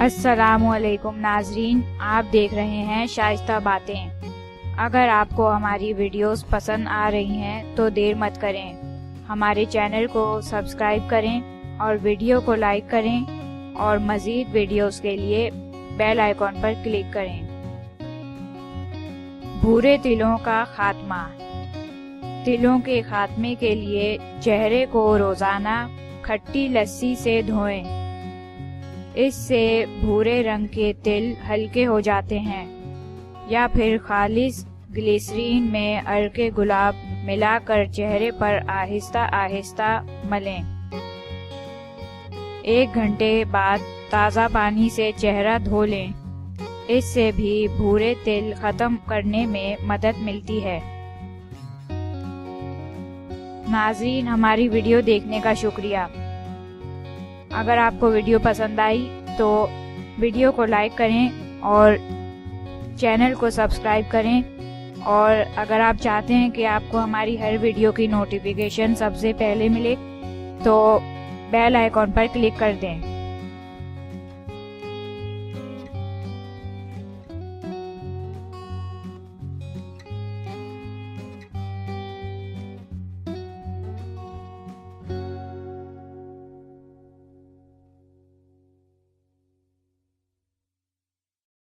अस्सलामुअलैकुम नाजरीन, आप देख रहे हैं शाइस्ता बातें। अगर आपको हमारी वीडियोस पसंद आ रही हैं तो देर मत करें, हमारे चैनल को सब्सक्राइब करें और वीडियो को लाइक करें और मज़ीद वीडियोस के लिए बेल आइकॉन पर क्लिक करें। भूरे तिलों का खात्मा। तिलों के खात्मे के लिए चेहरे को रोज़ाना खट्टी लस्सी से धोएं। इससे भूरे रंग के तिल हल्के हो जाते हैं। या फिर खालिस ग्लिसरीन में अर्के गुलाब मिलाकर चेहरे पर आहिस्ता आहिस्ता मलें। 1 घंटे बाद ताज़ा पानी से चेहरा धो लें। इससे भी भूरे तिल खत्म करने में मदद मिलती है। नाज़रीन, हमारी वीडियो देखने का शुक्रिया। अगर आपको वीडियो पसंद आई तो वीडियो को लाइक करें और चैनल को सब्सक्राइब करें। और अगर आप चाहते हैं कि आपको हमारी हर वीडियो की नोटिफिकेशन सबसे पहले मिले तो बेल आइकॉन पर क्लिक कर दें।